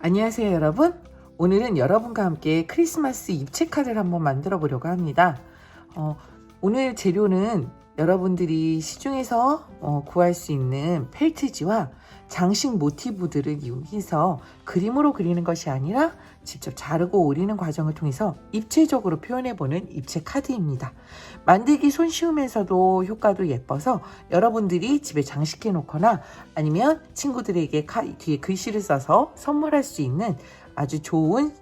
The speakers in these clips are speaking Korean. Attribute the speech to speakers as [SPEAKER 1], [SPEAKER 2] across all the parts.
[SPEAKER 1] 안녕하세요 여러분. 오늘은 여러분과 함께 크리스마스 입체 카드를 한번 만들어 보려고 합니다. 오늘 재료는 여러분들이 시중에서 구할 수 있는 펠트지와 장식 모티브들을 이용해서 그림으로 그리는 것이 아니라 직접 자르고 오리는 과정을 통해서 입체적으로 표현해보는 입체 카드입니다. 만들기 손쉬우면서도 효과도 예뻐서 여러분들이 집에 장식해 놓거나 아니면 친구들에게 뒤에 글씨를 써서 선물할 수 있는 아주 좋은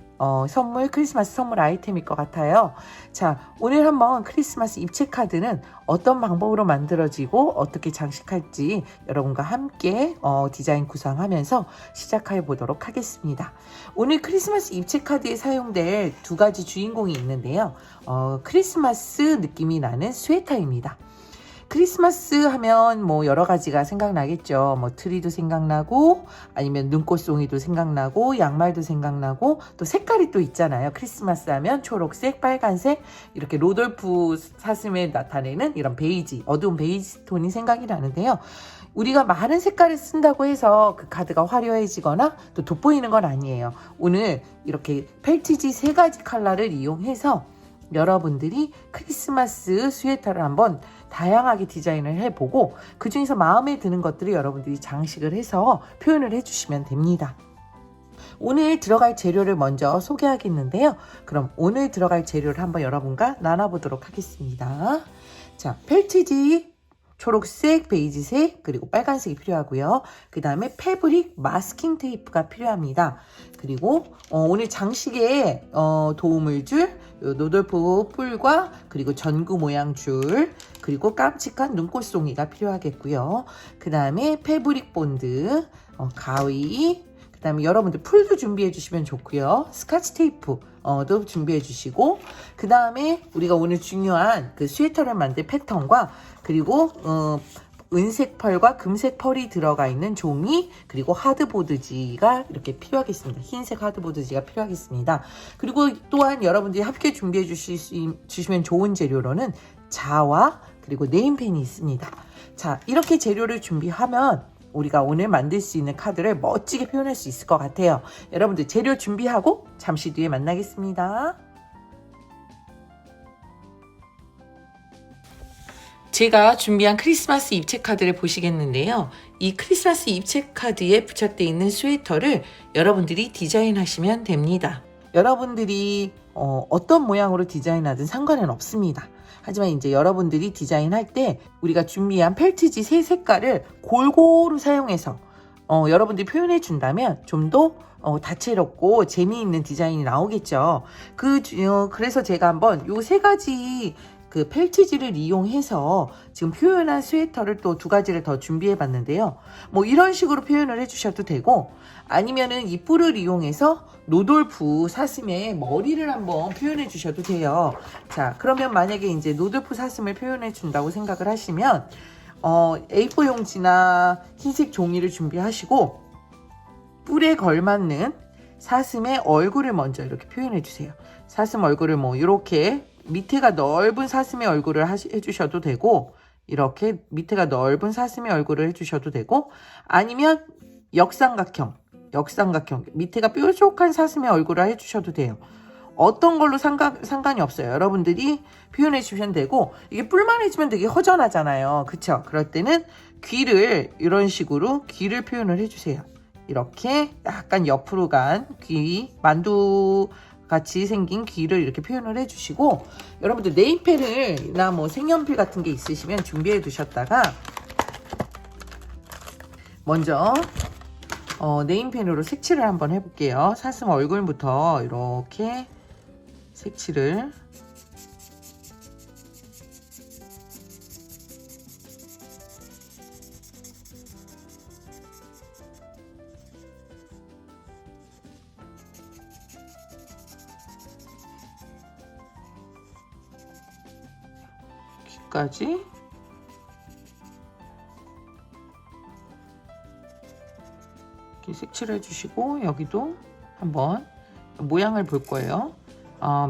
[SPEAKER 1] 크리스마스 선물 아이템일 것 같아요. 자, 오늘 한번 크리스마스 입체 카드는 어떤 방법으로 만들어지고 어떻게 장식할지 여러분과 함께 디자인 구상하면서 시작해 보도록 하겠습니다. 오늘 크리스마스 입체 카드에 사용될 두 가지 주인공이 있는데요. 크리스마스 느낌이 나는 스웨터입니다. 크리스마스 하면 뭐 여러 가지가 생각나겠죠. 뭐 트리도 생각나고 아니면 눈꽃송이도 생각나고 양말도 생각나고 또 색깔이 또 있잖아요. 크리스마스 하면 초록색, 빨간색 이렇게 로돌프 사슴에 나타내는 이런 베이지, 어두운 베이지 톤이 생각이 나는데요. 우리가 많은 색깔을 쓴다고 해서 그 카드가 화려해지거나 또 돋보이는 건 아니에요. 오늘 이렇게 펠티지 3가지 컬러를 이용해서 여러분들이 크리스마스 스웨터를 한번 다양하게 디자인을 해보고 그 중에서 마음에 드는 것들을 여러분들이 장식을 해서 표현을 해주시면 됩니다. 오늘 들어갈 재료를 먼저 소개하겠는데요. 그럼 오늘 들어갈 재료를 한번 여러분과 나눠보도록 하겠습니다. 자, 펠티지 초록색, 베이지색, 그리고 빨간색이 필요하고요. 그 다음에 패브릭 마스킹 테이프가 필요합니다. 그리고 오늘 장식에 도움을 줄 노돌프 뿔과 그리고 전구 모양 줄, 그리고 깜찍한 눈꽃송이가 필요하겠고요. 그 다음에 패브릭 본드, 가위, 그 다음에 여러분들 풀도 준비해 주시면 좋고요. 스카치 테이프도 준비해 주시고, 그 다음에 우리가 오늘 중요한 그 스웨터를 만들 패턴과 그리고 은색 펄과 금색 펄이 들어가 있는 종이, 그리고 하드보드지가 이렇게 필요하겠습니다. 흰색 하드보드지가 필요하겠습니다. 그리고 또한 여러분들이 함께 준비해 주시면 좋은 재료로는 자와 그리고 네임펜이 있습니다. 자, 이렇게 재료를 준비하면 우리가 오늘 만들 수 있는 카드를 멋지게 표현할 수 있을 것 같아요. 여러분들 재료 준비하고 잠시 뒤에 만나겠습니다. 제가 준비한 크리스마스 입체 카드를 보시겠는데요. 이 크리스마스 입체 카드에 부착되어 있는 스웨터를 여러분들이 디자인하시면 됩니다. 여러분들이 어떤 모양으로 디자인하든 상관은 없습니다. 하지만 이제 여러분들이 디자인할 때 우리가 준비한 펠트지 3색깔을 골고루 사용해서 여러분들이 표현해 준다면 좀 더 다채롭고 재미있는 디자인이 나오겠죠. 그래서 제가 한번 요 3가지 그 펠티지를 이용해서 지금 표현한 스웨터를 또 2가지를 더 준비해 봤는데요. 뭐 이런 식으로 표현을 해주셔도 되고, 아니면은 이 뿔을 이용해서 노돌프 사슴의 머리를 한번 표현해 주셔도 돼요. 자, 그러면 만약에 이제 노돌프 사슴을 표현해 준다고 생각을 하시면 A4 용지나 흰색 종이를 준비하시고 뿔에 걸맞는 사슴의 얼굴을 먼저 이렇게 표현해 주세요. 사슴 얼굴을 뭐 이렇게 밑에가 넓은 사슴의 얼굴을 해주셔도 되고, 이렇게 밑에가 넓은 사슴의 얼굴을 해주셔도 되고, 아니면 역삼각형 밑에가 뾰족한 사슴의 얼굴을 해주셔도 돼요. 어떤 걸로 상관이 없어요. 여러분들이 표현해 주시면 되고, 이게 뿔만 해주면 되게 허전하잖아요. 그쵸? 그럴 때는 귀를 이런 식으로 귀를 표현을 해주세요. 이렇게 약간 옆으로 간 귀, 만두 같이 생긴 귀를 이렇게 표현을 해주시고, 여러분들 네임펜이나 뭐 색연필 같은 게 있으시면 준비해 두셨다가 먼저 네임펜으로 색칠을 한번 해볼게요. 사슴 얼굴부터 이렇게 색칠을 까지 이렇게 색칠해 주시고, 여기도 한번 모양을 볼 거예요.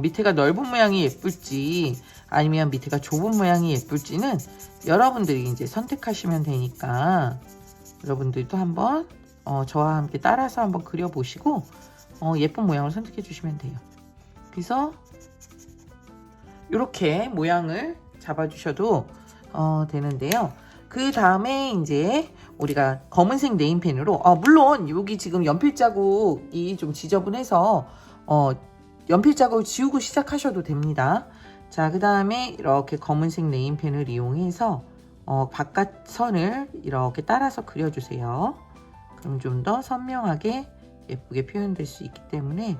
[SPEAKER 1] 밑에가 넓은 모양이 예쁠지 아니면 밑에가 좁은 모양이 예쁠지는 여러분들이 이제 선택하시면 되니까 여러분들도 한번 저와 함께 따라서 한번 그려보시고 예쁜 모양을 선택해 주시면 돼요. 그래서 이렇게 모양을 잡아주셔도 되는데요. 그 다음에 이제 우리가 검은색 네임펜으로 물론 여기 지금 연필 자국이 좀 지저분해서 연필 자국을 지우고 시작하셔도 됩니다. 자, 그 다음에 이렇게 검은색 네임펜을 이용해서 바깥 선을 이렇게 따라서 그려주세요. 그럼 좀 더 선명하게 예쁘게 표현될 수 있기 때문에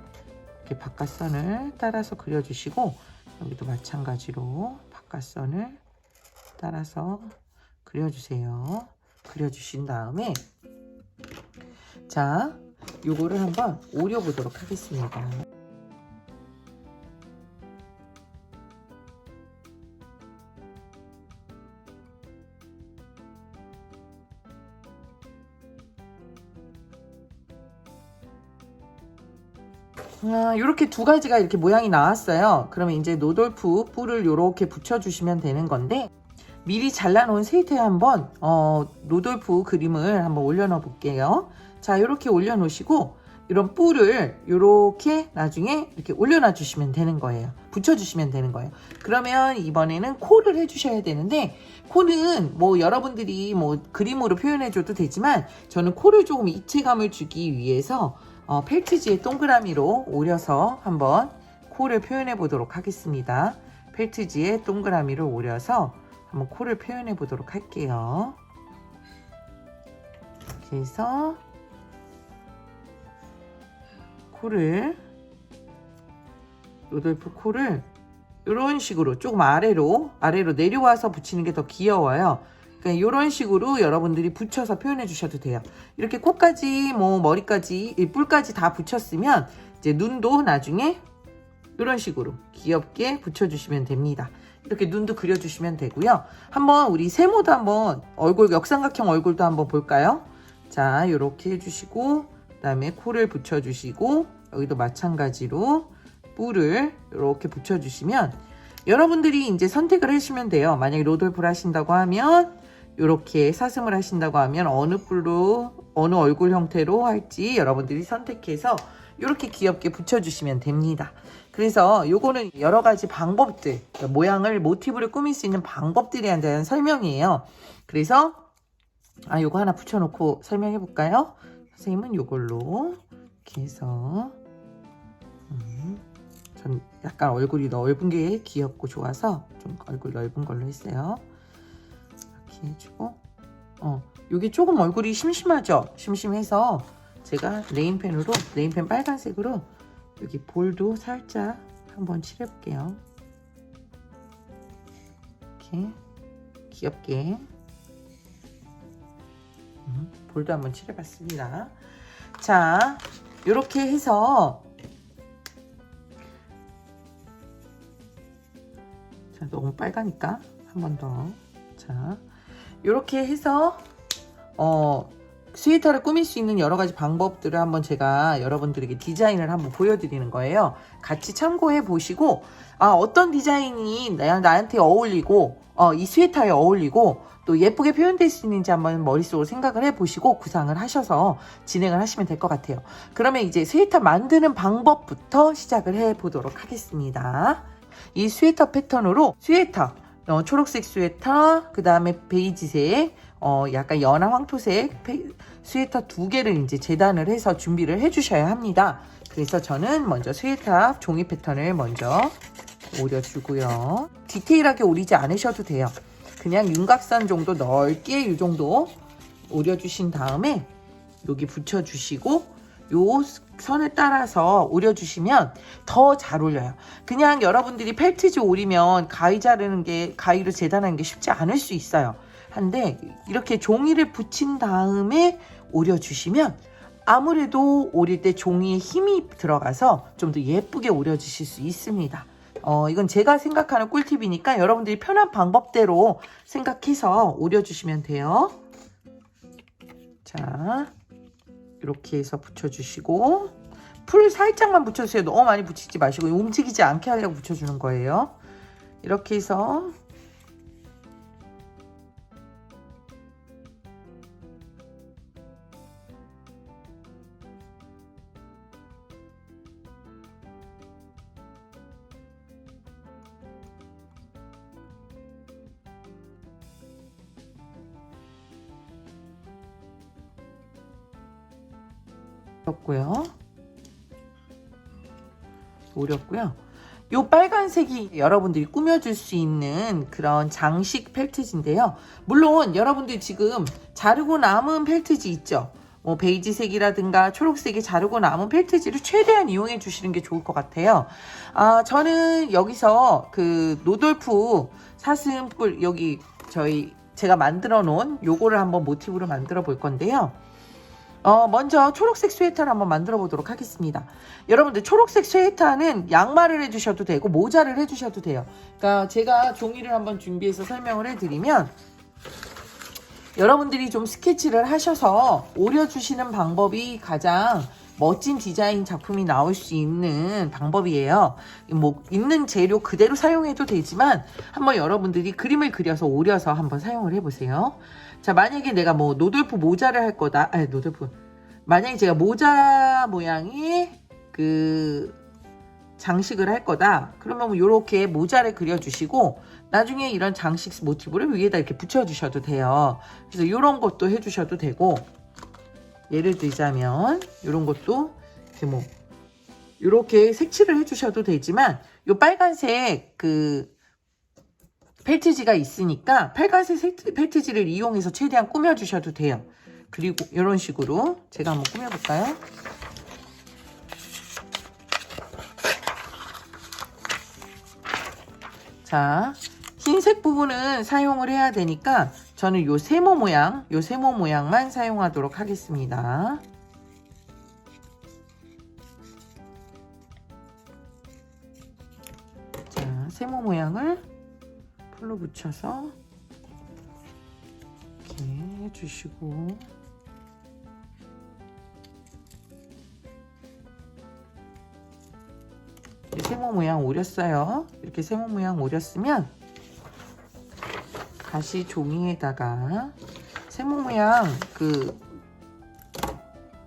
[SPEAKER 1] 이렇게 바깥 선을 따라서 그려주시고, 여기도 마찬가지로 바깥 선을 따라서 그려주세요. 그려주신 다음에 자, 요거를 한번 오려 보도록 하겠습니다. 이렇게 두 가지가 이렇게 모양이 나왔어요. 그러면 이제 노돌프 뿔을 이렇게 붙여주시면 되는 건데, 미리 잘라놓은 세트에 한번 노돌프 그림을 한번 올려놓어 볼게요. 자, 이렇게 올려놓으시고 이런 뿔을 이렇게 나중에 이렇게 올려놔 주시면 되는 거예요. 붙여주시면 되는 거예요. 그러면 이번에는 코를 해주셔야 되는데, 코는 뭐 여러분들이 뭐 그림으로 표현해줘도 되지만 저는 코를 조금 입체감을 주기 위해서 펠트지에 동그라미로 오려서 한번 코를 표현해 보도록 하겠습니다. 펠트지에 동그라미를 오려서 한번 코를 표현해 보도록 할게요. 이렇게 해서 코를, 로돌프 코를 이런 식으로 조금 아래로 내려와서 붙이는 게 더 귀여워요. 그러니까 이런 식으로 여러분들이 붙여서 표현해 주셔도 돼요. 이렇게 코까지 뭐 머리까지 뿔까지 다 붙였으면 이제 눈도 나중에 이런 식으로 귀엽게 붙여주시면 됩니다. 이렇게 눈도 그려주시면 되고요. 한번 우리 세모도 한번 얼굴, 역삼각형 얼굴도 한번 볼까요? 자, 이렇게 해주시고 그 다음에 코를 붙여주시고 여기도 마찬가지로 뿔을 이렇게 붙여주시면 여러분들이 이제 선택을 하시면 돼요. 만약에 로돌프를 하신다고 하면 이렇게 사슴을 하신다고 하면 어느 뿔로 어느 얼굴 형태로 할지 여러분들이 선택해서 이렇게 귀엽게 붙여주시면 됩니다. 그래서 요거는 여러 가지 방법들, 모양을 모티브를 꾸밀 수 있는 방법들에 대한 설명이에요. 그래서 요거 하나 붙여놓고 설명해 볼까요? 선생님은 요걸로 이렇게 해서 전 약간 얼굴이 넓은 게 귀엽고 좋아서 좀 얼굴 넓은 걸로 했어요. 이렇게 해주고 요게 조금 얼굴이 심심하죠? 심심해서 제가 네임펜 빨간색으로 여기 볼도 살짝 한번 칠해볼게요. 이렇게 귀엽게 볼도 한번 칠해봤습니다. 자, 이렇게 해서 자, 너무 빨가니까 한 번 더. 자, 이렇게 해서 스웨터를 꾸밀 수 있는 여러 가지 방법들을 한번 제가 여러분들에게 디자인을 한번 보여드리는 거예요. 같이 참고해 보시고 어떤 디자인이 나한테 어울리고 이 스웨터에 어울리고 또 예쁘게 표현될 수 있는지 한번 머릿속으로 생각을 해 보시고 구상을 하셔서 진행을 하시면 될 것 같아요. 그러면 이제 스웨터 만드는 방법부터 시작을 해 보도록 하겠습니다. 이 스웨터 패턴으로 스웨터 초록색 스웨터, 그 다음에 베이지색, 약간 연한 황토색 스웨터 두 개를 이제 재단을 해서 준비를 해 주셔야 합니다. 그래서 저는 먼저 스웨터 종이 패턴을 먼저 오려주고요. 디테일하게 오리지 않으셔도 돼요. 그냥 윤곽선 정도 넓게 이 정도 오려주신 다음에 여기 붙여주시고 요 선을 따라서 오려주시면 더 잘 올려요. 그냥 여러분들이 펠트지 오리면 가위로 재단하는 게 쉽지 않을 수 있어요. 한데 이렇게 종이를 붙인 다음에 오려주시면 아무래도 오릴 때 종이에 힘이 들어가서 좀 더 예쁘게 오려주실 수 있습니다. 이건 제가 생각하는 꿀팁이니까 여러분들이 편한 방법대로 생각해서 오려주시면 돼요. 자, 이렇게 해서 붙여주시고 풀 살짝만 붙여주세요. 너무 많이 붙이지 마시고 움직이지 않게 하려고 붙여주는 거예요. 이렇게 해서 오렸고요. 요 빨간색이 여러분들이 꾸며줄 수 있는 그런 장식 펠트지인데요. 물론 여러분들 지금 자르고 남은 펠트지 있죠. 뭐 베이지색이라든가 초록색이 자르고 남은 펠트지를 최대한 이용해 주시는 게 좋을 것 같아요. 저는 여기서 그 노돌프 사슴뿔 여기 제가 만들어 놓은 요거를 한번 모티브로 만들어 볼 건데요. 먼저 초록색 스웨터를 한번 만들어 보도록 하겠습니다. 여러분들 초록색 스웨터는 양말을 해주셔도 되고 모자를 해주셔도 돼요. 그러니까 제가 종이를 한번 준비해서 설명을 해드리면 여러분들이 좀 스케치를 하셔서 오려주시는 방법이 가장 멋진 디자인 작품이 나올 수 있는 방법이에요. 뭐 있는 재료 그대로 사용해도 되지만 한번 여러분들이 그림을 그려서 오려서 한번 사용을 해보세요. 자, 만약에 내가 뭐 노돌프 모자를 할 거다. 만약에 제가 모자 모양의 그 장식을 할 거다. 그러면 뭐 이렇게 모자를 그려주시고 나중에 이런 장식 모티브를 위에다 이렇게 붙여주셔도 돼요. 그래서 이런 것도 해주셔도 되고 예를 들자면 이런 것도 이렇게 뭐 이렇게 색칠을 해주셔도 되지만 이 빨간색 그 펠트지가 있으니까 빨간색 펠트지를 이용해서 최대한 꾸며주셔도 돼요. 그리고 이런 식으로 제가 한번 꾸며볼까요? 자, 흰색 부분은 사용을 해야 되니까 저는 요 세모 모양만 사용하도록 하겠습니다. 자, 세모 모양을 풀로 붙여서 이렇게 해주시고 세모 모양 오렸어요. 이렇게 세모 모양 오렸으면 다시 종이에다가 세모 모양 그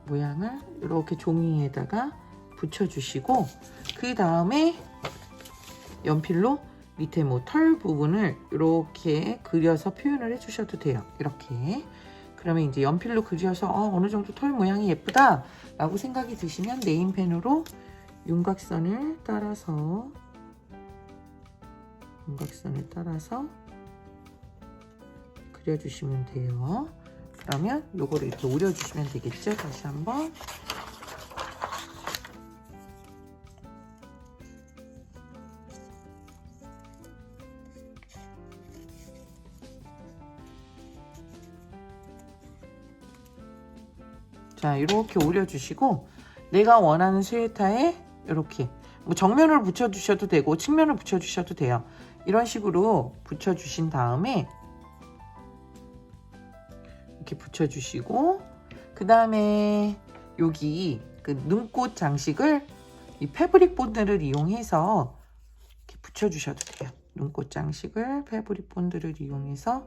[SPEAKER 1] 모양을 이렇게 종이에다가 붙여주시고 그 다음에 연필로 밑에 뭐 털 부분을 이렇게 그려서 표현을 해주셔도 돼요. 이렇게. 그러면 이제 연필로 그려서 어느 정도 털 모양이 예쁘다 라고 생각이 드시면 네임펜으로 윤곽선을 따라서 그려주시면 돼요. 그러면 요거를 이렇게 오려주시면 되겠죠. 다시 한번. 자, 이렇게 오려주시고 내가 원하는 스웨터에 이렇게 뭐 정면을 붙여주셔도 되고 측면을 붙여주셔도 돼요. 이런 식으로 붙여주신 다음에 이렇게 붙여주시고 그 다음에 여기 그 눈꽃 장식을 이 패브릭 본드를 이용해서 이렇게 붙여주셔도 돼요. 눈꽃 장식을 패브릭 본드를 이용해서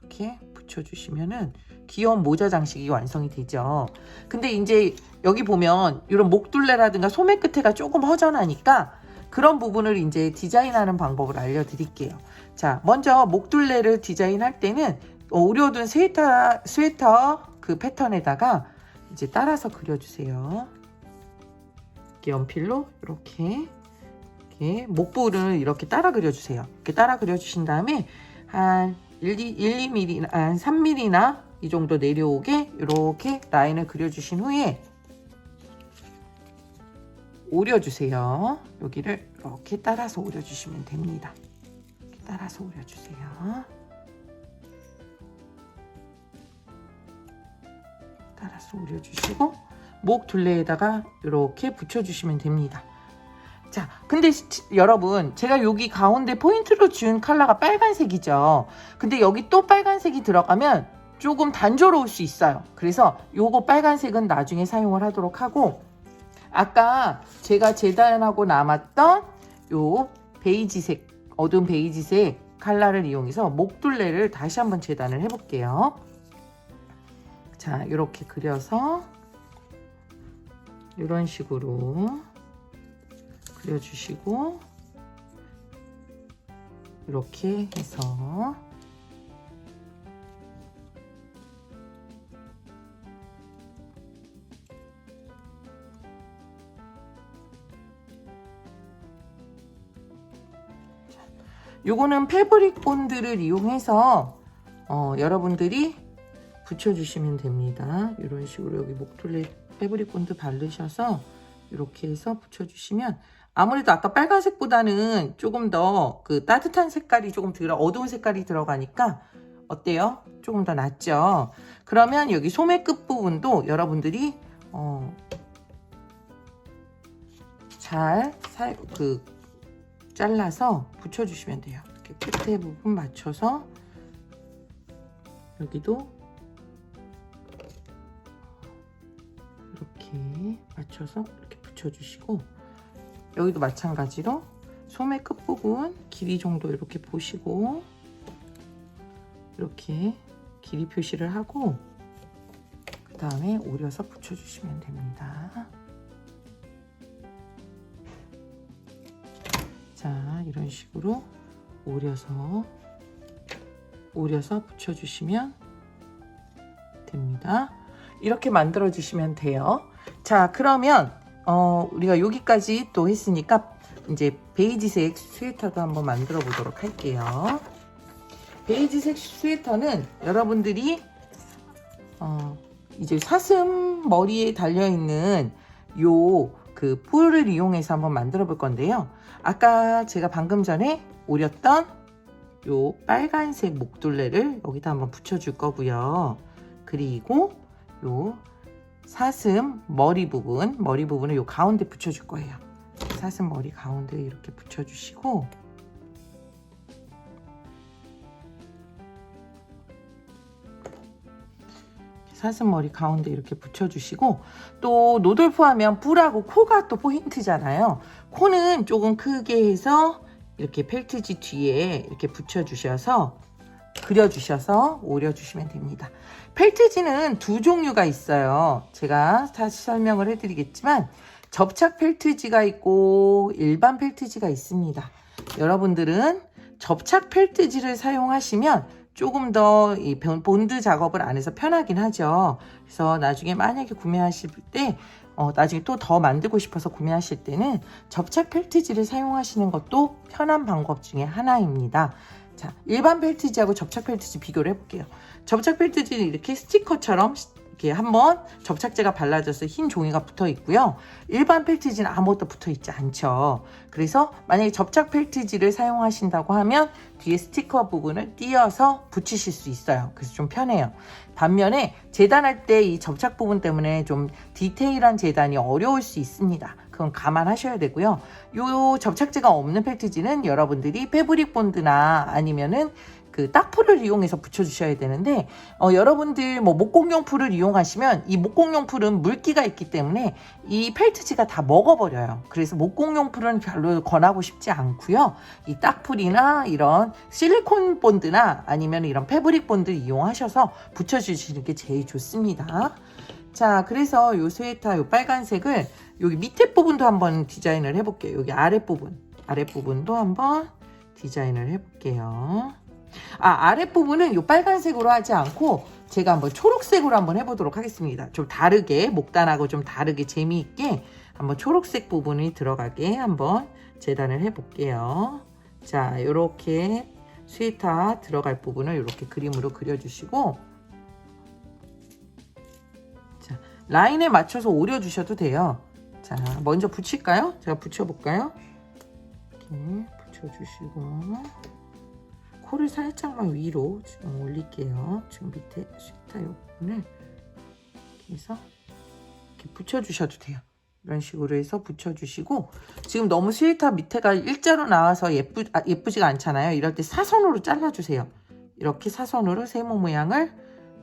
[SPEAKER 1] 이렇게 붙여주시면은 귀여운 모자 장식이 완성이 되죠. 근데 이제 여기 보면 이런 목둘레라든가 소매 끝에가 조금 허전하니까 그런 부분을 이제 디자인하는 방법을 알려드릴게요. 자, 먼저 목둘레를 디자인할 때는 오려둔 스웨터 그 패턴에다가 이제 따라서 그려주세요. 이렇게 연필로 이렇게 목 부분을 이렇게 따라 그려주세요. 이렇게 따라 그려주신 다음에 한 2mm, 한 3mm나 이 정도 내려오게 이렇게 라인을 그려주신 후에 오려주세요. 여기를 이렇게 따라서 오려주시면 됩니다. 이렇게 따라서 오려주세요. 따라서 오려주시고 목 둘레에다가 이렇게 붙여주시면 됩니다. 자, 근데 여러분 제가 여기 가운데 포인트로 준 컬러가 빨간색이죠. 근데 여기 또 빨간색이 들어가면 조금 단조로울 수 있어요. 그래서 요거 빨간색은 나중에 사용을 하도록 하고 아까 제가 재단하고 남았던 요 베이지색, 어두운 베이지색 컬러를 이용해서 목둘레를 다시 한번 재단을 해볼게요. 자, 이렇게 그려서 이런 식으로 그려주시고 이렇게 해서 요거는 패브릭 본드를 이용해서 여러분들이 붙여주시면 됩니다. 이런 식으로 여기 목둘레 패브릭 본드 바르셔서 이렇게 해서 붙여주시면, 아무래도 아까 빨간색보다는 조금 더 그 따뜻한 색깔이 조금 어두운 색깔이 들어가니까 어때요? 조금 더 낫죠? 그러면 여기 소매 끝 부분도 여러분들이 잘라서 붙여주시면 돼요. 이렇게 끝에 부분 맞춰서 여기도 이렇게 맞춰서 이렇게 붙여주시고, 여기도 마찬가지로 소매 끝부분 길이 정도 이렇게 보시고 이렇게 길이 표시를 하고 그 다음에 오려서 붙여주시면 됩니다. 자, 이런 식으로 오려서 붙여주시면 됩니다. 이렇게 만들어 주시면 돼요. 자, 그러면 우리가 여기까지 또 했으니까 이제 베이지색 스웨터도 한번 만들어 보도록 할게요. 베이지색 스웨터는 여러분들이 이제 사슴 머리에 달려있는 요 그 뿔을 이용해서 한번 만들어 볼 건데요. 아까 제가 방금 전에 오렸던 요 빨간색 목둘레를 여기다 한번 붙여줄 거고요. 그리고 요 사슴 머리 부분을 요 가운데 붙여줄 거예요. 사슴 머리 가운데 이렇게 붙여주시고, 사슴 머리 가운데 이렇게 붙여주시고, 또 노돌프 하면 뿔하고 코가 또 포인트잖아요. 코는 조금 크게 해서 이렇게 펠트지 뒤에 이렇게 붙여주셔서 그려주셔서 오려주시면 됩니다. 펠트지는 두 종류가 있어요. 제가 다시 설명을 해드리겠지만 접착 펠트지가 있고 일반 펠트지가 있습니다. 여러분들은 접착 펠트지를 사용하시면 조금 더 이 본드 작업을 안 해서 편하긴 하죠. 그래서 나중에 만약에 구매하실 때 나중에 또 더 만들고 싶어서 구매하실 때는 접착 펠트지를 사용하시는 것도 편한 방법 중에 하나입니다. 자, 일반 펠트지하고 접착 펠트지 비교를 해볼게요. 접착 펠트지는 이렇게 스티커처럼 이렇게 한번 접착제가 발라져서 흰 종이가 붙어 있고요. 일반 펠트지는 아무것도 붙어 있지 않죠. 그래서 만약에 접착 펠트지를 사용하신다고 하면 뒤에 스티커 부분을 띄어서 붙이실 수 있어요. 그래서 좀 편해요. 반면에 재단할 때 이 접착 부분 때문에 좀 디테일한 재단이 어려울 수 있습니다. 그건 감안하셔야 되고요. 요 접착제가 없는 펠트지는 여러분들이 패브릭 본드나 아니면은 그 딱풀을 이용해서 붙여주셔야 되는데, 여러분들 뭐 목공용 풀을 이용하시면 이 목공용 풀은 물기가 있기 때문에 이 펠트지가 다 먹어버려요. 그래서 목공용 풀은 별로 권하고 싶지 않고요. 이 딱풀이나 이런 실리콘 본드나 아니면 이런 패브릭 본드 이용하셔서 붙여주시는 게 제일 좋습니다. 자, 그래서 요 스웨터 요 빨간색을 여기 밑에 부분도 한번 디자인을 해볼게요. 여기 아랫부분도 한번 디자인을 해볼게요. 아랫부분은 이 빨간색으로 하지 않고 제가 한번 초록색으로 한번 해보도록 하겠습니다. 좀 다르게, 목단하고 좀 다르게 재미있게 한번 초록색 부분이 들어가게 한번 재단을 해볼게요. 자, 이렇게 스웨터 들어갈 부분을 이렇게 그림으로 그려주시고, 자, 라인에 맞춰서 오려주셔도 돼요. 자, 먼저 붙일까요? 제가 붙여볼까요? 이렇게 붙여주시고, 코를 살짝만 위로 지금 올릴게요. 지금 밑에 스웨터 요 부분을 이렇게 해서 이렇게 붙여주셔도 돼요. 이런 식으로 해서 붙여주시고, 지금 너무 스웨터 밑에가 일자로 나와서 예쁘지가 않잖아요. 이럴 때 사선으로 잘라주세요. 이렇게 사선으로 세모 모양을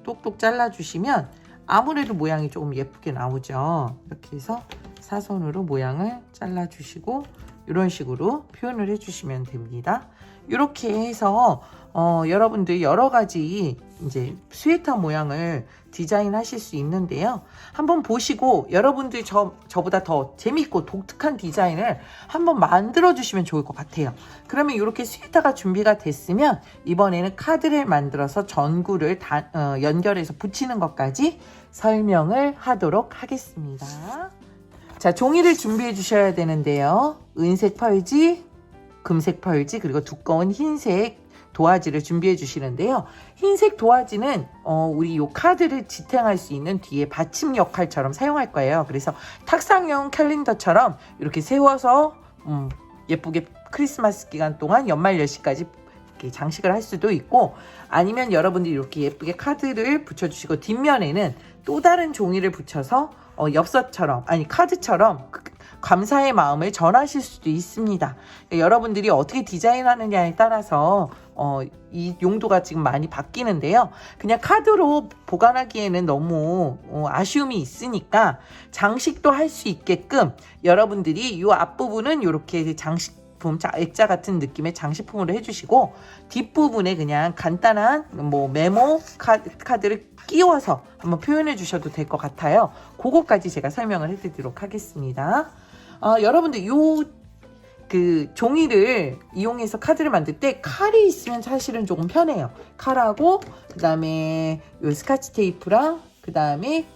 [SPEAKER 1] 똑똑 잘라주시면 아무래도 모양이 조금 예쁘게 나오죠. 이렇게 해서 사선으로 모양을 잘라주시고 이런 식으로 표현을 해주시면 됩니다. 이렇게 해서 여러분들 여러 가지 이제 스웨터 모양을 디자인하실 수 있는데요. 한번 보시고 여러분들 저보다 더 재밌고 독특한 디자인을 한번 만들어 주시면 좋을 것 같아요. 그러면 이렇게 스웨터가 준비가 됐으면 이번에는 카드를 만들어서 전구를 연결해서 붙이는 것까지 설명을 하도록 하겠습니다. 자, 종이를 준비해 주셔야 되는데요. 은색 펄지, 금색 펄지 그리고 두꺼운 흰색 도화지를 준비해 주시는데요. 흰색 도화지는 우리 요 카드를 지탱할 수 있는 뒤에 받침 역할처럼 사용할 거예요. 그래서 탁상용 캘린더처럼 이렇게 세워서 예쁘게 크리스마스 기간 동안 연말 연시까지 이렇게 장식을 할 수도 있고, 아니면 여러분들이 이렇게 예쁘게 카드를 붙여주시고 뒷면에는 또 다른 종이를 붙여서 엽서처럼 아니 카드처럼 감사의 마음을 전하실 수도 있습니다. 그러니까 여러분들이 어떻게 디자인하느냐에 따라서 이 용도가 지금 많이 바뀌는데요. 그냥 카드로 보관하기에는 너무 아쉬움이 있으니까 장식도 할 수 있게끔 여러분들이 이 앞부분은 이렇게 장식품, 액자 같은 느낌의 장식품으로 해주시고, 뒷부분에 그냥 간단한 메모 카드를 끼워서 한번 표현해 주셔도 될 것 같아요. 그거까지 제가 설명을 해드리도록 하겠습니다. 여러분들 그 종이를 이용해서 카드를 만들 때 칼이 있으면 사실은 조금 편해요. 칼하고 그 다음에 요 스카치 테이프랑 그 다음에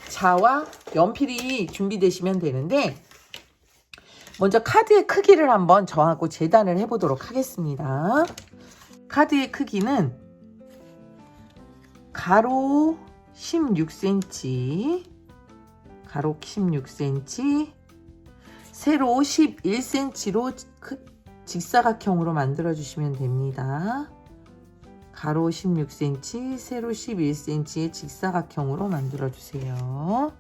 [SPEAKER 1] 자와 연필이 준비되시면 되는데, 먼저 카드의 크기를 한번 저하고 재단을 해보도록 하겠습니다. 카드의 크기는 가로 16cm, 가로 16cm, 세로 11cm로 직사각형으로 만들어 주시면 됩니다. 가로 16cm, 세로 11cm의 직사각형으로 만들어 주세요.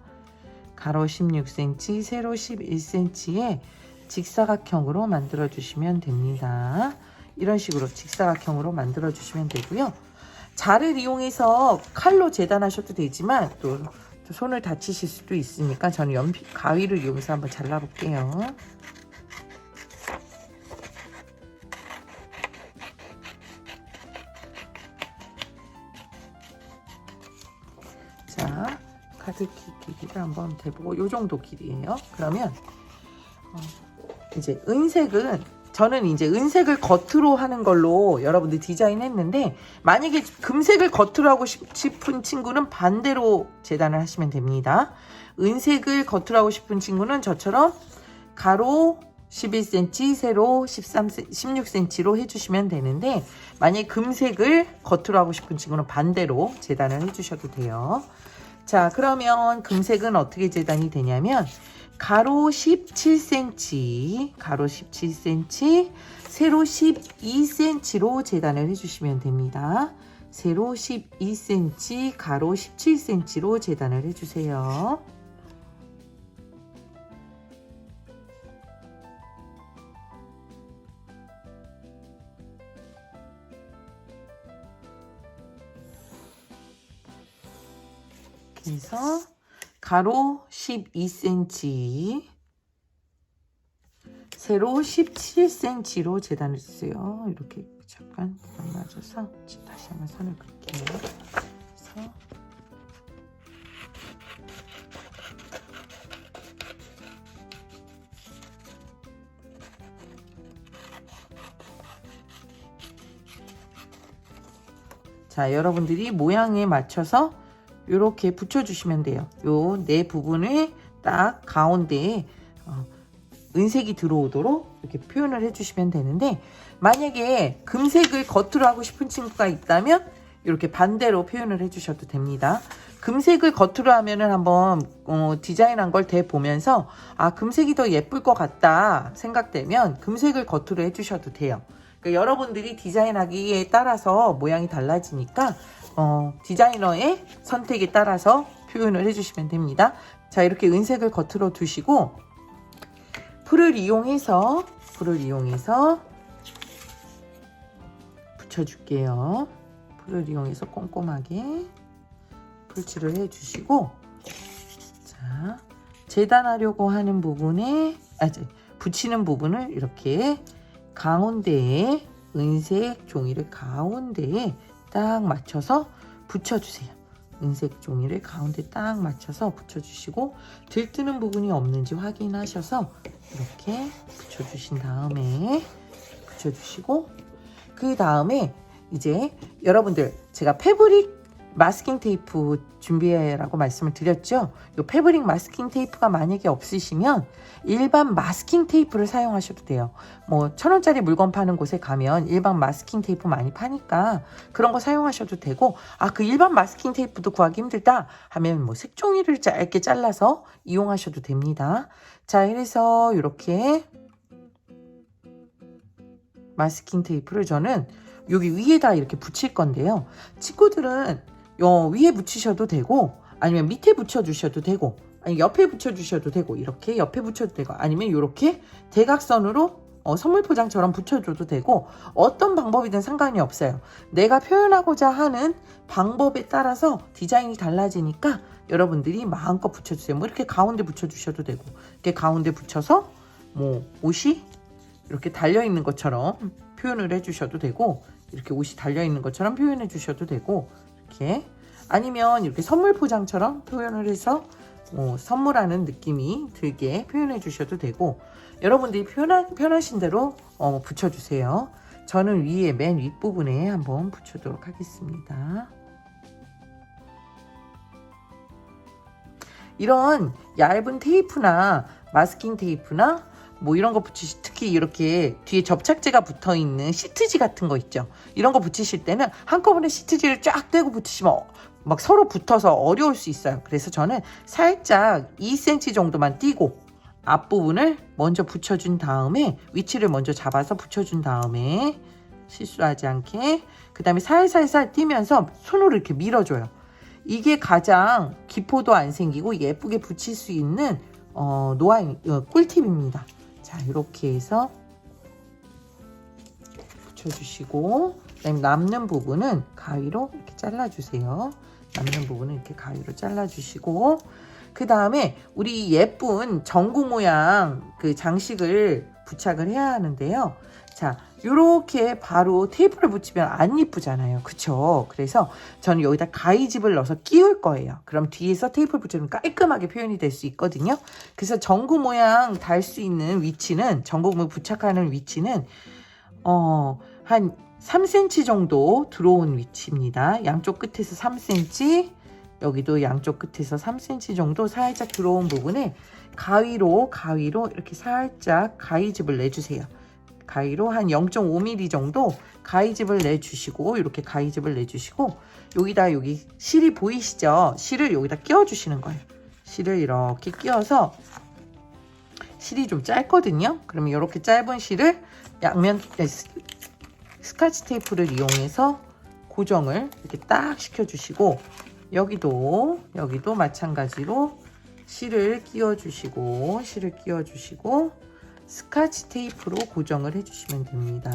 [SPEAKER 1] 가로 16cm, 세로 11cm의 직사각형으로 만들어 주시면 됩니다. 이런 식으로 직사각형으로 만들어 주시면 되고요. 자를 이용해서 칼로 재단하셔도 되지만 또 손을 다치실 수도 있으니까 저는 가위를 이용해서 한번 잘라볼게요. 자, 카드 길이를 한번 대보고 이 정도 길이에요. 그러면 이제 저는 이제 은색을 겉으로 하는 걸로 여러분들 디자인했는데, 만약에 금색을 겉으로 하고 싶은 친구는 반대로 재단을 하시면 됩니다. 은색을 겉으로 하고 싶은 친구는 저처럼 가로 11cm, 세로 16cm로 해주시면 되는데, 만약에 금색을 겉으로 하고 싶은 친구는 반대로 재단을 해주셔도 돼요. 자, 그러면 금색은 어떻게 재단이 되냐면 가로 17cm, 가로 17cm, 세로 12cm로 재단을 해주시면 됩니다. 세로 12cm, 가로 17cm로 재단을 해주세요. 그래서 가로 12cm, 세로 17cm로 재단해 주세요. 이렇게 잠깐 맞춰서 다시 한번 선을 그을게요. 그래서 자, 여러분들이 모양에 맞춰서 이렇게 붙여주시면 돼요. 요 네 부분을 딱 가운데에 은색이 들어오도록 이렇게 표현을 해주시면 되는데, 만약에 금색을 겉으로 하고 싶은 친구가 있다면 이렇게 반대로 표현을 해주셔도 됩니다. 금색을 겉으로 하면은 한번 디자인한 걸 대보면서 금색이 더 예쁠 것 같다 생각되면 금색을 겉으로 해주셔도 돼요. 그러니까 여러분들이 디자인하기에 따라서 모양이 달라지니까 디자이너의 선택에 따라서 표현을 해주시면 됩니다. 자, 이렇게 은색을 겉으로 두시고 풀을 이용해서 붙여줄게요. 풀을 이용해서 꼼꼼하게 풀칠을 해주시고, 자, 재단하려고 하는 부분에 붙이는 부분을 이렇게 가운데에 은색 종이를 가운데에 딱 맞춰서 붙여주세요. 은색 종이를 가운데 딱 맞춰서 붙여주시고, 들뜨는 부분이 없는지 확인하셔서 이렇게 붙여주신 다음에 붙여주시고, 그 다음에 이제 여러분들 제가 패브릭 마스킹 테이프 준비해라고 말씀을 드렸죠. 요 패브릭 마스킹 테이프가 만약에 없으시면 일반 마스킹 테이프를 사용하셔도 돼요. 뭐 1,000원짜리 물건 파는 곳에 가면 일반 마스킹 테이프 많이 파니까 그런 거 사용하셔도 되고, 그 일반 마스킹 테이프도 구하기 힘들다 하면 뭐 색종이를 짧게 잘라서 이용하셔도 됩니다. 자, 그래서 이렇게 마스킹 테이프를 저는 여기 위에다 이렇게 붙일 건데요. 친구들은 위에 붙이셔도 되고, 아니면 밑에 붙여주셔도 되고, 아니 옆에 붙여주셔도 되고, 이렇게 옆에 붙여도 되고, 아니면 이렇게 대각선으로 선물 포장처럼 붙여줘도 되고, 어떤 방법이든 상관이 없어요. 내가 표현하고자 하는 방법에 따라서 디자인이 달라지니까 여러분들이 마음껏 붙여주세요. 뭐 이렇게 가운데 붙여주셔도 되고, 이렇게 가운데 붙여서 뭐 옷이 이렇게 달려있는 것처럼 표현을 해주셔도 되고, 이렇게 옷이 달려있는 것처럼 표현해 주셔도 되고, 이렇게 아니면 이렇게 선물 포장처럼 표현을 해서 선물하는 느낌이 들게 표현해 주셔도 되고, 여러분들이 편하신 대로 붙여주세요. 저는 위에 맨 윗부분에 한번 붙여도록 하겠습니다. 이런 얇은 테이프나 마스킹 테이프나 뭐 이런 거 붙이시, 특히 이렇게 뒤에 접착제가 붙어 있는 시트지 같은 거 있죠. 이런 거 붙이실 때는 한꺼번에 시트지를 쫙 떼고 붙이시면 막 서로 붙어서 어려울 수 있어요. 그래서 저는 살짝 2cm 정도만 띄고 앞부분을 먼저 붙여준 다음에, 위치를 먼저 잡아서 붙여준 다음에 실수하지 않게, 그 다음에 살살살 띄면서 손으로 이렇게 밀어줘요. 이게 가장 기포도 안 생기고 예쁘게 붙일 수 있는 꿀팁입니다. 자, 이렇게 해서 붙여주시고, 그다음에 남는 부분은 가위로 이렇게 잘라주세요. 남는 부분은 이렇게 가위로 잘라주시고, 그 다음에 우리 예쁜 전구 모양 그 장식을 부착을 해야 하는데요. 자, 요렇게 바로 테이프를 붙이면 안 이쁘잖아요. 그쵸? 그래서 저는 여기다 가위집을 넣어서 끼울 거예요. 그럼 뒤에서 테이프를 붙이면 깔끔하게 표현이 될 수 있거든요. 그래서 전구 모양 달 수 있는 위치는, 전구 모양 부착하는 위치는 한 3cm 정도 들어온 위치입니다. 양쪽 끝에서 3cm, 여기도 양쪽 끝에서 3cm 정도 살짝 들어온 부분에 가위로 이렇게 살짝 가위집을 내주세요. 가위로 한 0.5mm 정도 가위집을 내주시고, 이렇게 가위집을 내주시고, 여기다 여기 실이 보이시죠? 실을 여기다 끼워주시는 거예요. 실을 이렇게 끼워서, 실이 좀 짧거든요. 그러면 이렇게 짧은 실을 양면 스카치 테이프를 이용해서 고정을 이렇게 딱 시켜주시고, 여기도 마찬가지로 실을 끼워주시고, 스카치 테이프로 고정을 해주시면 됩니다.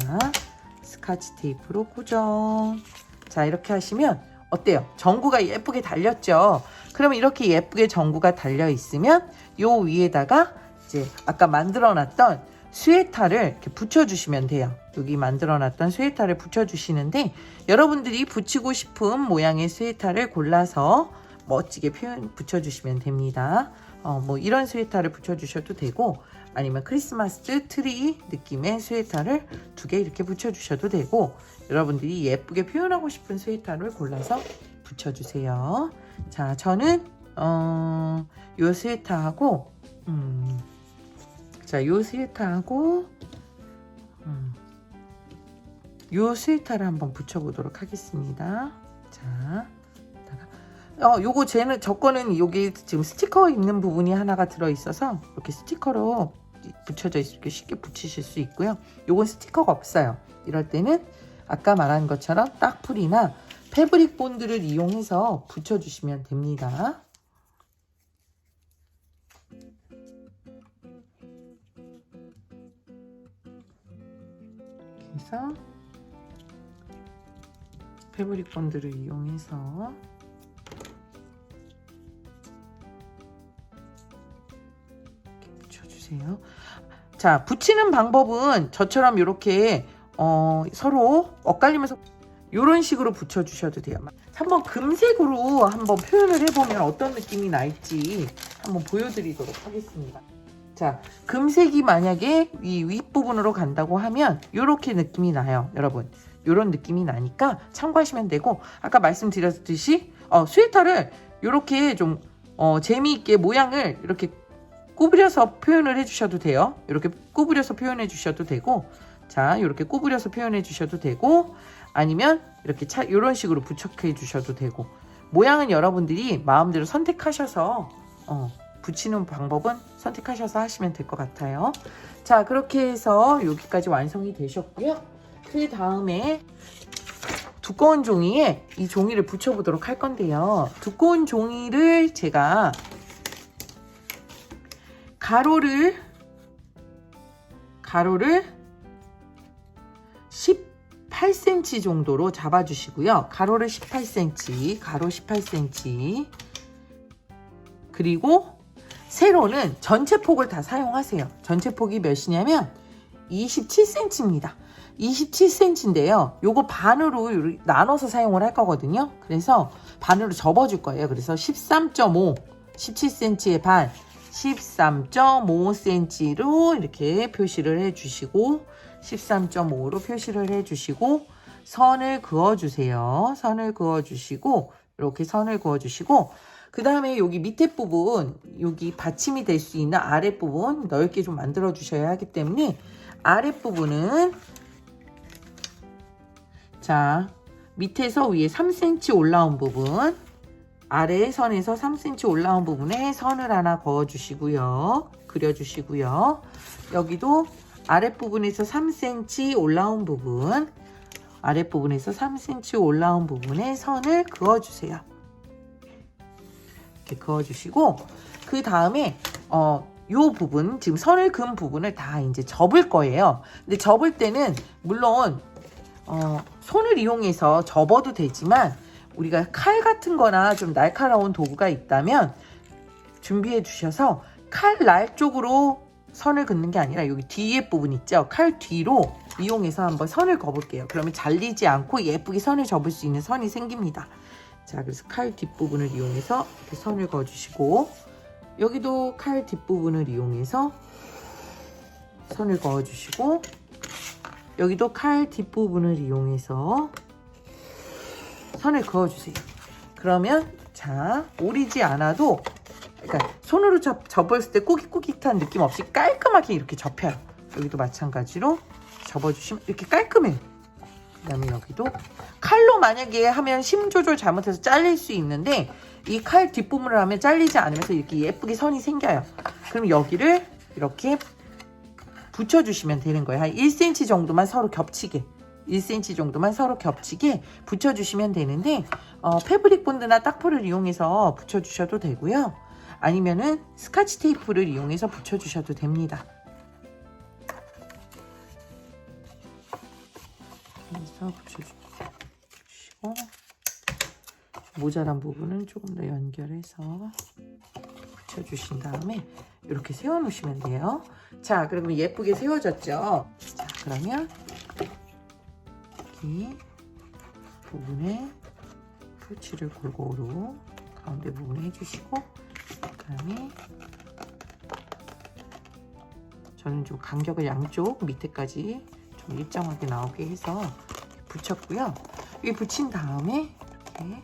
[SPEAKER 1] 스카치 테이프로 고정. 자, 이렇게 하시면 어때요? 전구가 예쁘게 달렸죠? 그러면 이렇게 예쁘게 전구가 달려 있으면 요 위에다가 이제 아까 만들어놨던 스웨터를 이렇게 붙여주시면 돼요. 여기 만들어놨던 스웨터를 붙여주시는데, 여러분들이 붙이고 싶은 모양의 스웨터를 골라서 멋지게 붙여주시면 됩니다. 뭐 이런 스웨터를 붙여주셔도 되고, 아니면 크리스마스 트리 느낌의 스웨터를 2개 이렇게 붙여주셔도 되고, 여러분들이 예쁘게 표현하고 싶은 스웨터를 골라서 붙여주세요. 자, 저는 요 스웨터하고 요 스웨터를 한번 붙여보도록 하겠습니다. 자, 요거 저 거는 여기 지금 스티커 있는 부분이 하나가 들어있어서 이렇게 스티커로 붙여져 있게 쉽게 붙이실 수 있고요. 요건 스티커가 없어요. 이럴 때는 아까 말한 것처럼 딱풀이나 패브릭 본드를 이용해서 붙여주시면 됩니다. 그래서 패브릭 본드를 이용해서 붙여주세요. 자, 붙이는 방법은 저처럼 이렇게 서로 엇갈리면서 이런 식으로 붙여주셔도 돼요. 한번 금색으로 한번 표현을 해보면 어떤 느낌이 날지 한번 보여드리도록 하겠습니다. 자, 금색이 만약에 이 윗부분으로 간다고 하면 이렇게 느낌이 나요. 여러분, 이런 느낌이 나니까 참고하시면 되고, 아까 말씀드렸듯이 스웨터를 이렇게 좀 재미있게 모양을 이렇게 구부려서 표현을 해주셔도 돼요. 이렇게 구부려서 표현해 주셔도 되고, 자, 이렇게 구부려서 표현해 주셔도 되고, 아니면 이렇게 이런 식으로 부착해 주셔도 되고, 모양은 여러분들이 마음대로 선택하셔서 붙이는 방법은 선택하셔서 하시면 될 것 같아요. 자, 그렇게 해서 여기까지 완성이 되셨고요. 그 다음에 두꺼운 종이에 이 종이를 붙여보도록 할 건데요. 두꺼운 종이를 제가 가로를 18cm 정도로 잡아주시고요. 가로를 18cm, 가로 18cm. 그리고 세로는 전체 폭을 다 사용하세요. 전체 폭이 몇이냐면 27cm입니다. 27cm인데요. 요거 반으로 나눠서 사용을 할 거거든요. 그래서 반으로 접어줄 거예요. 그래서 13.5, 17cm의 반, 13.5cm로 이렇게 표시를 해주시고, 13.5로 표시를 해주시고, 선을 그어주세요. 선을 그어주시고, 이렇게 선을 그어주시고, 그 다음에 여기 밑에 부분, 여기 받침이 될 수 있는 아랫부분 넓게 좀 만들어 주셔야 하기 때문에, 아랫부분은 자, 밑에서 위에 3cm 올라온 부분, 아래 선에서 3cm 올라온 부분에 선을 하나 그어주시고요. 그려주시고요. 여기도 아랫부분에서 3cm 올라온 부분, 아랫부분에서 3cm 올라온 부분에 선을 그어주세요. 이렇게 그어주시고, 그 다음에 요 부분, 지금 선을 그은 부분을 다 이제 접을 거예요. 근데 접을 때는 물론 손을 이용해서 접어도 되지만, 우리가 칼 같은 거나 좀 날카로운 도구가 있다면 준비해 주셔서 칼날 쪽으로 선을 긋는 게 아니라 여기 뒤에 부분 있죠? 칼 뒤로 이용해서 한번 선을 그어볼게요. 그러면 잘리지 않고 예쁘게 선을 접을 수 있는 선이 생깁니다. 자, 그래서 칼 뒷부분을 이용해서 이렇게 선을 그어주시고, 여기도 칼 뒷부분을 이용해서 선을 그어주시고, 여기도 칼 뒷부분을 이용해서 선을 그어주세요. 그러면 자, 오리지 않아도, 그러니까 손으로 접었을 때 꾸깃꾸깃한 느낌 없이 깔끔하게 이렇게 접혀요. 여기도 마찬가지로 접어주시면 이렇게 깔끔해요. 그 다음에 여기도 칼로 만약에 하면 심 조절 잘못해서 잘릴 수 있는데, 이 칼 뒷부분을 하면 잘리지 않으면서 이렇게 예쁘게 선이 생겨요. 그럼 여기를 이렇게 붙여주시면 되는 거예요. 한 1cm 정도만 서로 겹치게, 1cm 정도만 서로 겹치게 붙여주시면 되는데, 패브릭 본드나 딱풀을 이용해서 붙여주셔도 되고요. 아니면은 스카치 테이프를 이용해서 붙여주셔도 됩니다. 그래서 붙여주시고, 모자란 부분은 조금 더 연결해서 붙여주신 다음에 이렇게 세워놓으시면 돼요. 자, 그러면 예쁘게 세워졌죠? 자, 그러면 이 부분에 표치를 골고루 가운데 부분에 해주시고, 그 다음에 저는 좀 간격을 양쪽 밑에까지 좀 일정하게 나오게 해서 붙였고요. 이 붙인 다음에 이렇게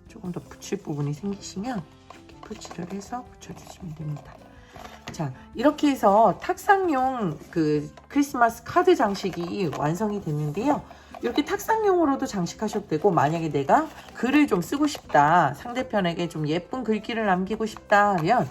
[SPEAKER 1] 조금 더 붙일 부분이 생기시면 이렇게 표치를 해서 붙여주시면 됩니다. 자, 이렇게 해서 탁상용 그 크리스마스 카드 장식이 완성이 됐는데요. 이렇게 탁상용으로도 장식하셔도 되고, 만약에 내가 글을 좀 쓰고 싶다, 상대편에게 좀 예쁜 글귀를 남기고 싶다 하면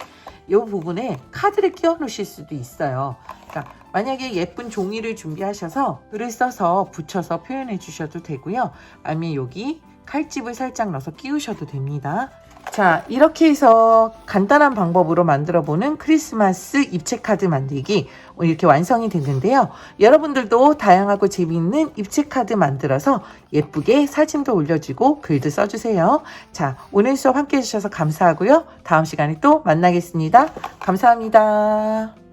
[SPEAKER 1] 이 부분에 카드를 끼워 놓으실 수도 있어요. 그러니까 만약에 예쁜 종이를 준비하셔서 글을 써서 붙여서 표현해 주셔도 되고요. 아니면 여기 칼집을 살짝 넣어서 끼우셔도 됩니다. 자, 이렇게 해서 간단한 방법으로 만들어보는 크리스마스 입체카드 만들기 오늘 이렇게 완성이 됐는데요. 여러분들도 다양하고 재미있는 입체카드 만들어서 예쁘게 사진도 올려주고 글도 써주세요. 자, 오늘 수업 함께 해주셔서 감사하고요. 다음 시간에 또 만나겠습니다. 감사합니다.